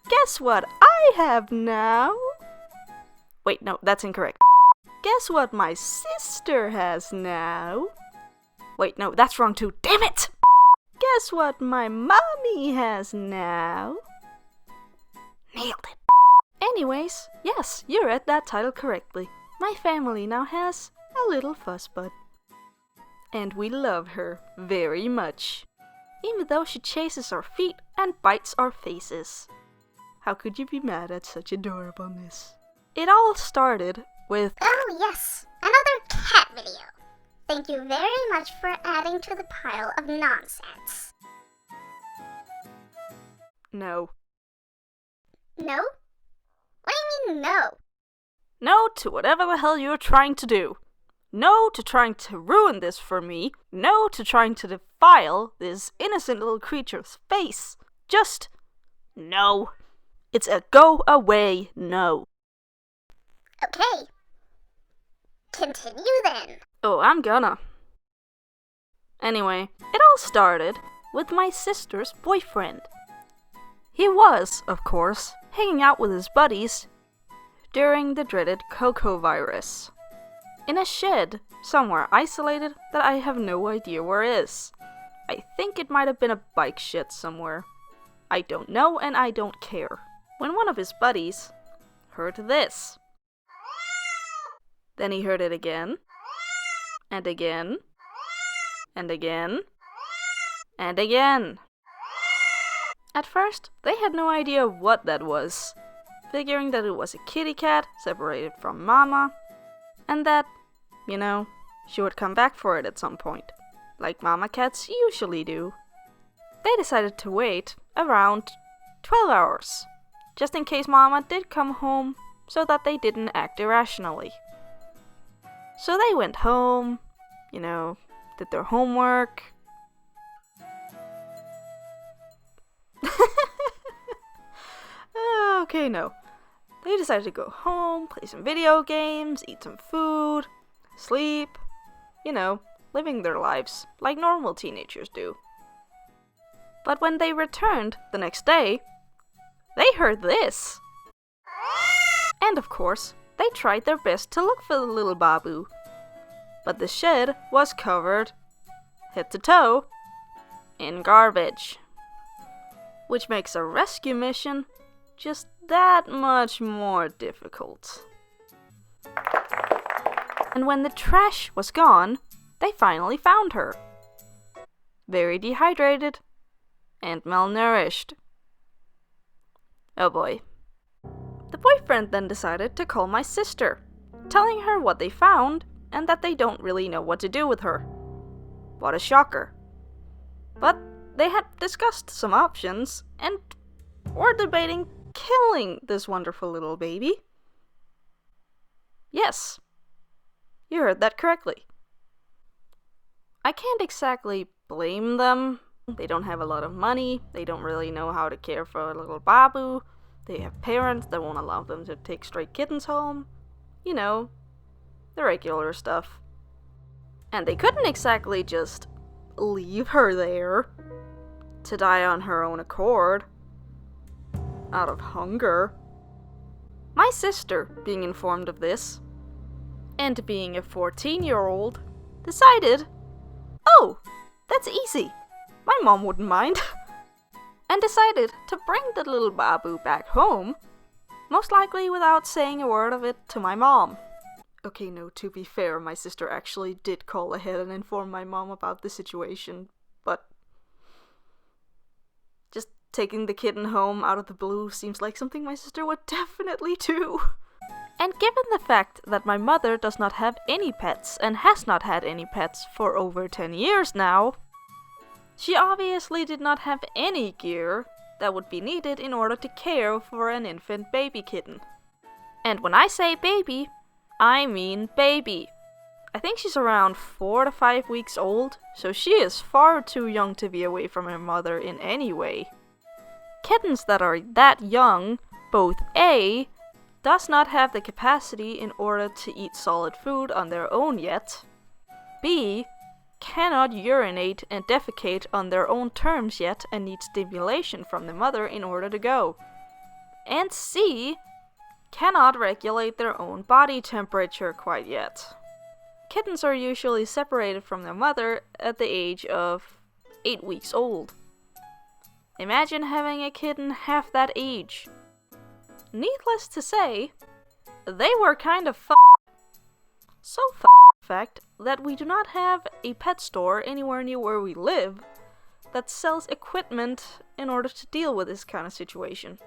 Guess what I have now? Wait, no, that's incorrect. Guess what my sister has now? Wait, no, that's wrong too. Damn it! Guess what my mommy has now? Nailed it. Anyways, yes, you read that title correctly. My family now has a little fussbud. And we love her very much. Even though she chases our feet and bites our faces. How could you be mad at such adorableness? It all started with... Oh yes, another cat video. Thank you very much for adding to the pile of nonsense. No. No? What do you mean no? No to whatever the hell you're trying to do. No to trying to ruin this for me. No to trying to defile this innocent little creature's face. Just no. It's a go away no. Okay. Continue then. Oh, I'm gonna. Anyway, it all started with my sister's boyfriend. He was, of course, hanging out with his buddies during the dreaded Coco virus. In a shed, somewhere isolated that I have no idea where is. I think it might have been a bike shed somewhere. I don't know and I don't care. When one of his buddies heard this. Then he heard it again, and again, and again, and again. At first, they had no idea what that was, figuring that it was a kitty cat separated from Mama, and that, you know, she would come back for it at some point, like Mama cats usually do. They decided to wait around 12 hours, just in case Mama did come home, so that they didn't act irrationally. So they went home, you know, did their homework. Okay, no. They decided to go home, play some video games, eat some food, sleep. You know, living their lives like normal teenagers do. But when they returned the next day, they heard this. And of course, they tried their best to look for the little babu. But the shed was covered, head to toe, in garbage. Which makes a rescue mission just that much more difficult. And when the trash was gone, they finally found her. Very dehydrated and malnourished. Oh boy. The boyfriend then decided to call my sister, telling her what they found and that they don't really know what to do with her. What a shocker. But they had discussed some options and were debating killing this wonderful little baby. Yes, you heard that correctly. I can't exactly blame them. They don't have a lot of money, they don't really know how to care for a little babu, they have parents that won't allow them to take stray kittens home. You know, the regular stuff. And they couldn't exactly just leave her there to die on her own accord, out of hunger. My sister, being informed of this, and being a 14-year-old, decided, oh, that's easy, my mom wouldn't mind, and decided to bring the little babu back home, most likely without saying a word of it to my mom. Okay, no, to be fair, my sister actually did call ahead and inform my mom about the situation, but just taking the kitten home out of the blue seems like something my sister would definitely do. And given the fact that my mother does not have any pets and has not had any pets for over 10 years now, she obviously did not have any gear that would be needed in order to care for an infant baby kitten. And when I say baby, I mean baby. I think she's around 4 to 5 weeks old, so she is far too young to be away from her mother in any way. Kittens that are that young, both A, does not have the capacity in order to eat solid food on their own yet, B, cannot urinate and defecate on their own terms yet and need stimulation from the mother in order to go. and C, cannot regulate their own body temperature quite yet. Kittens are usually separated from their mother at the age of 8 weeks old. Imagine having a kitten half that age. Needless to say, they were kind of so in fact that we do not have a pet store anywhere near where we live that sells equipment in order to deal with this kind of situation.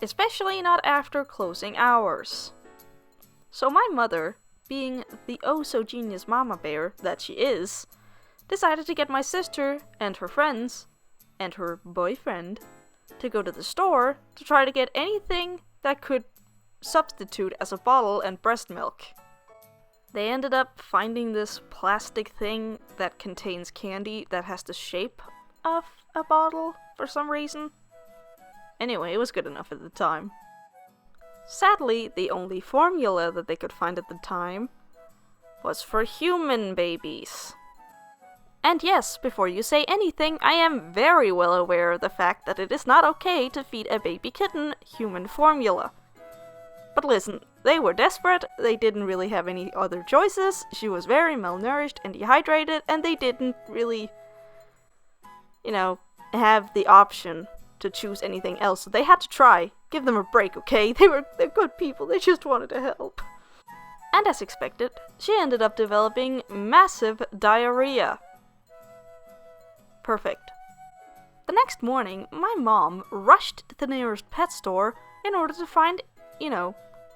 Especially not after closing hours. So my mother, being the oh-so-genius mama bear that she is, decided to get my sister and her friends, and her boyfriend, to go to the store to try to get anything that could substitute as a bottle and breast milk. They ended up finding this plastic thing that contains candy that has the shape of a bottle for some reason. Anyway, it was good enough at the time. Sadly, the only formula that they could find at the time was for human babies. And yes, before you say anything, I am very well aware of the fact that it is not okay to feed a baby kitten human formula. But listen, they were desperate, they didn't really have any other choices, she was very malnourished and dehydrated, and they didn't really, have the option to choose anything else, so they had to try. Give them a break, okay? They're good people, they just wanted to help. And as expected, she ended up developing massive diarrhea. Perfect. The next morning, my mom rushed to the nearest pet store in order to find,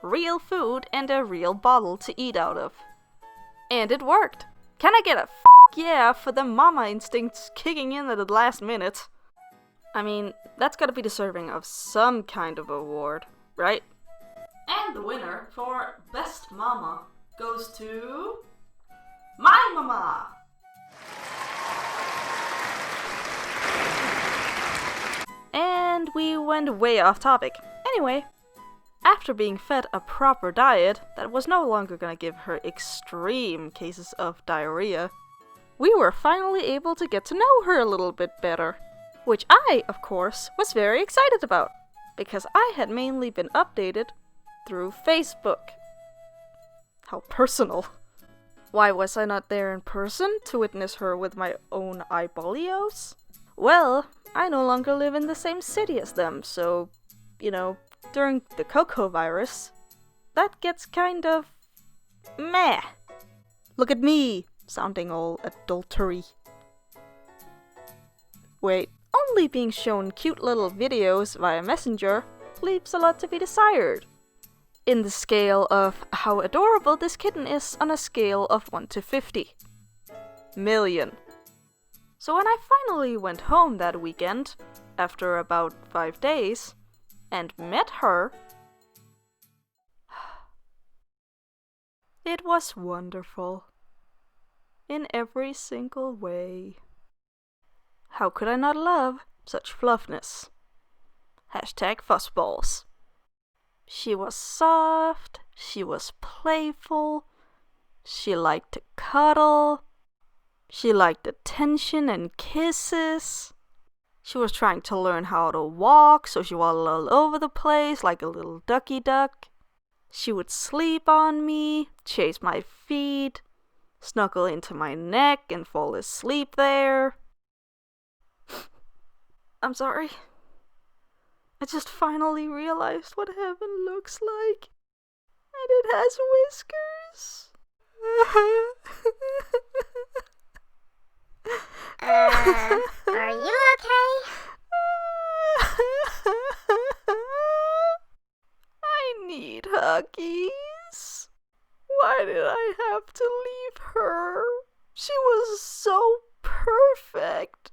real food and a real bottle to eat out of. And it worked. Can I get a yeah for the mama instincts kicking in at the last minute? I mean, that's gotta be deserving of some kind of award, right? And the winner for Best Mama goes to my mama! And we went way off topic. Anyway, after being fed a proper diet that was no longer gonna give her extreme cases of diarrhea, we were finally able to get to know her a little bit better. Which I, of course, was very excited about, because I had mainly been updated through Facebook. How personal. Why was I not there in person to witness her with my own eyeballios? Well, I no longer live in the same city as them, so, during the Coco virus, that gets kind of meh. Look at me, sounding all adultery. Wait, only being shown cute little videos via Messenger leaves a lot to be desired. In the scale of how adorable this kitten is on a scale of 1 to 50 million. So when I finally went home that weekend, after about 5 days, and met her, it was wonderful. In every single way. How could I not love such fluffness? #fussballs. She was soft, she was playful, she liked to cuddle, she liked attention and kisses. She was trying to learn how to walk, so she waddled all over the place like a little ducky duck. She would sleep on me, chase my feet, snuggle into my neck and fall asleep there. I'm sorry. I just finally realized what heaven looks like. And it has whiskers. Are you okay? I need huggies. Why did I have to leave her? She was so perfect.